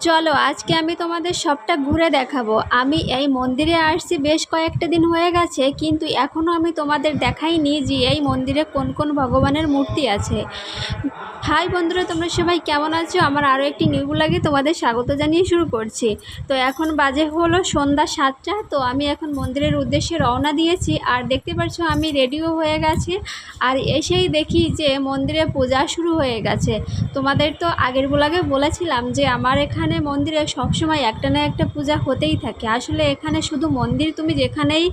চলো আজকে আমি তোমাদের সবটা ঘুরে দেখাবো। আমি এই মন্দিরে আসছি বেশ কয়েকটা দিন হয়ে গেছে, কিন্তু এখনও আমি তোমাদের দেখাইনি যে এই মন্দিরে কোন কোন ভগবানের মূর্তি আছে। হাই বন্ধুরা, তোমরা সবাই কেমন আছো? আমার আরও একটি নিউ ব্লগে তোমাদের স্বাগত জানিয়ে শুরু করছি। তো এখন বাজে হলো সন্ধ্যা 7টা। তো আমি এখন মন্দিরের উদ্দেশ্যে রওনা দিয়েছি, আর দেখতে পাচ্ছ আমি রেডিও হয়ে গেছি। আর এসেই দেখি যে মন্দিরে পূজা শুরু হয়ে গেছে। তোমাদের তো আগের ব্লগে বলেছিলাম যে আমার এখানে মন্দিরে সবসময় একটা না একটা পূজা হতেই থাকে। আসলে এখানে শুধু মন্দির, তুমি যেখানেই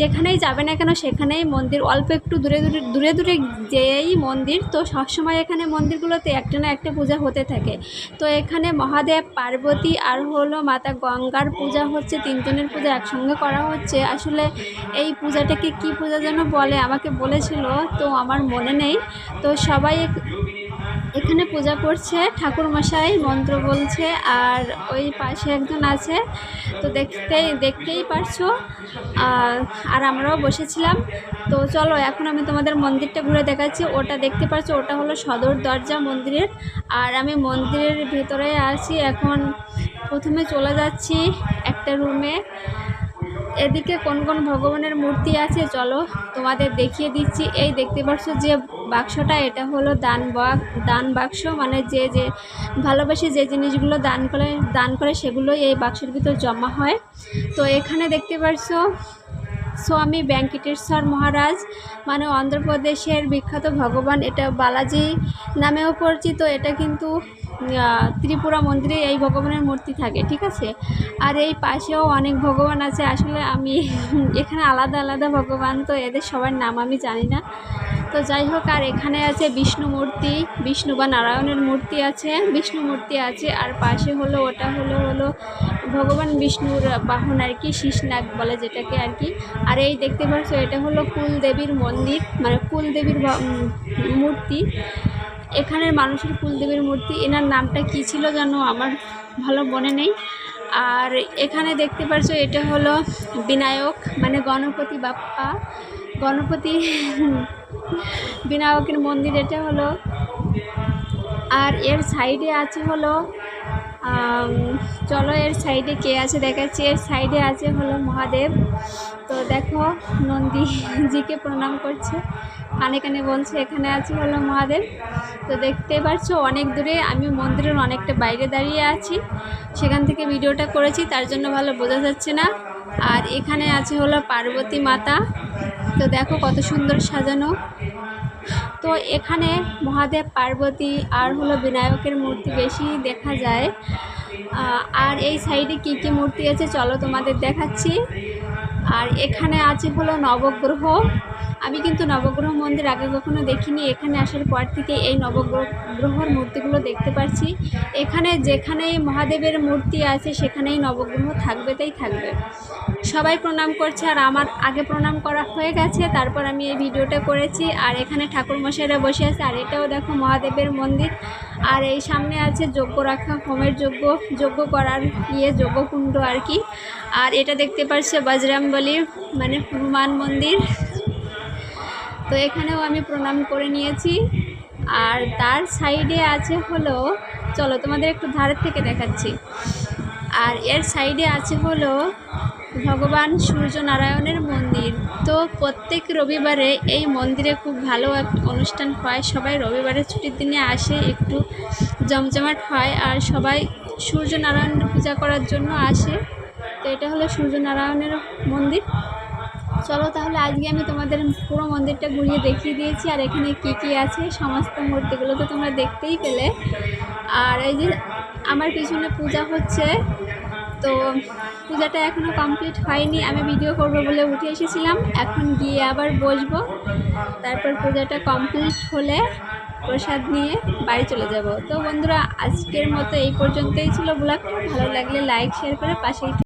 যেখানেই যাবে না কেন সেখানেই মন্দির, অল্প একটু দূরে দূরে দূরে দূরে যেই মন্দির, তো সবসময় এখানে মন্দিরগুলোতে একটা না একটা পূজা হতে থাকে। তো এখানে মহাদেব, পার্বতী আর হলো মাতা গঙ্গার পূজা হচ্ছে, তিনজনের পূজা একসঙ্গে করা হচ্ছে। আসলে এই পূজাটাকে কি পূজা যেন বলে, আমাকে বলেছিল, তো আমার মনে নেই। তো সবাই এখানে পূজা করছে, ঠাকুরমশাই মন্ত্র বলছে, আর ওই পাশে একজন আছে। তো দেখতেই পারছো। আর আমরাও বসেছিলাম। তো চলো এখন আমি তোমাদের মন্দিরটা ঘুরে দেখাচ্ছি। ওটা দেখতে পাচ্ছ, ওটা হলো সদর দরজা মন্দিরের। আর আমি মন্দিরের ভেতরে আছি এখন। প্রথমে চলে যাচ্ছি একটা রুমে। এদিকে কোন কোন ভগবানের মূর্তি আছে চলো তোমাদের দেখিয়ে দিচ্ছি। এই দেখতে পাচ্ছ যে বাক্সটা, এটা হলো দান বাক্স, মানে যে যে ভালোবাসে যে জিনিসগুলো দান করে সেগুলোই এই বাক্সের ভিতর জমা হয়। তো এখানে দেখতে পাচ্ছ স্বামী ভেঙ্কটেশ্বর মহারাজ, মানে অন্ধ্রপ্রদেশের বিখ্যাত ভগবান। এটা বালাজি নামেও পরিচিত। এটা কিন্তু ত্রিপুরা মন্দিরে এই ভগবানের মূর্তি থাকে, ঠিক আছে। আর এই পাশেও অনেক ভগবান আছে। আসলে আমি এখানে আলাদা আলাদা ভগবান, তো এদের সবার নাম আমি জানি না। তো যাই হোক, আর এখানে আছে বিষ্ণু মূর্তি, বিষ্ণু বা নারায়ণের মূর্তি আছে, বিষ্ণু মূর্তি আছে। আর পাশে হলো ওটা হলো ভগবান বিষ্ণুর বাহন আর কি, শীষনাগ বলে যেটাকে আর কি। আর এই দেখতে পাচ্ছ এটা হলো কুলদেবীর মন্দির, মানে কুলদেবীর মূর্তি। এখানের মানুষের কুলদেবীর মূর্তি, এনার নামটা কী ছিল জানো, আমার ভালো মনে নেই। আর এখানে দেখতে পাচ্ছ এটা হলো বিনায়ক, মানে গণপতি বাপ্পা, গণপতি বিনায়কের মন্দির এটা হলো। আর এর সাইডে আছে হলো চলো এর সাইডে কে আছে দেখাচ্ছি। এর সাইডে আছে হলো মহাদেব। তো দেখো নন্দীজিকে প্রণাম করছে, কানে কানে বলছে এখানে আছে হলো মহাদেব। তো দেখতে পাচ্ছ অনেক দূরে, আমি মন্দিরের অনেকটা বাইরে দাঁড়িয়ে আছি, সেখান থেকে ভিডিওটা করেছি, তার জন্য ভালো বোঝা যাচ্ছে না। আর এখানে আছে হলো পার্বতী মাতা। তো দেখো কত সুন্দর সাজানো। তো এখানে মহাদেব, পার্বতী আর হলো বিনায়কের মূর্তি বেশি দেখা যায়। আর এই সাইডে কি কি মূর্তি আছে চলো তোমাদের দেখাচ্ছি। আর এখানে আছে হলো নবগ্রহ। আমি কিন্তু নবগ্রহ মন্দির আগে কখনো দেখিনি, এখানে আসার পর থেকে এই নবগ্রহর মূর্তিগুলো দেখতে পাচ্ছি। এখানে যেখানেই মহাদেবের মূর্তি আছে সেখানেই নবগ্রহ থাকবে, তাই থাকবে। সবাই প্রণাম করছে, আর আমার আগে প্রণাম করা হয়ে গেছে, তারপর আমি এই ভিডিওটা করেছি। আর এখানে ঠাকুরমশাইরা বসে আছে। আর এটাও দেখো মহাদেবের মন্দির। আর এই সামনে আছে যজ্ঞ রাখা, হোমের যজ্ঞ করার যজ্ঞকুণ্ড আর কি। আর এটা দেখতে পাচ্ছি বজরংবলী, মানে হনুমান মন্দির। তো এখানেও আমি প্রণাম করে নিয়েছি। আর তার সাইডে আছে হলো, চলো তোমাদের একটু ধারের থেকে দেখাচ্ছি। আর এর সাইডে আছে হলো ভগবান সূর্যনারায়ণের মন্দির। তো প্রত্যেক রবিবারে এই মন্দিরে খুব ভালো একটা অনুষ্ঠান হয়, সবাই রবিবারে ছুটির দিনে আসে, একটু জমজমাট হয়, আর সবাই সূর্যনারায়ণের পূজা করার জন্য আসে। তো এটা হলো সূর্যনারায়ণের মন্দির। চলো তাহলে আজকে আমি তোমাদের পুরো মন্দিরটা ঘুরিয়ে দেখিয়ে দিয়েছি। আর এখানে কি কি আছে সমস্ত মূর্তিগুলো তো তোমরা দেখতেই পেলে। আর এই যে আমার পিছনে পূজা হচ্ছে, তো পূজাটা এখনও কমপ্লিট হয়নি, আমি ভিডিও করবো বলে উঠে এসেছিলাম, এখন গিয়ে আবার বসবো। তারপর পূজাটা কমপ্লিট হলে প্রসাদ নিয়ে বাড়ি চলে যাব। তো বন্ধুরা আজকের মতো এই পর্যন্তই ছিল ব্লগটা। ভালো লাগলে লাইক শেয়ার করে পাশেই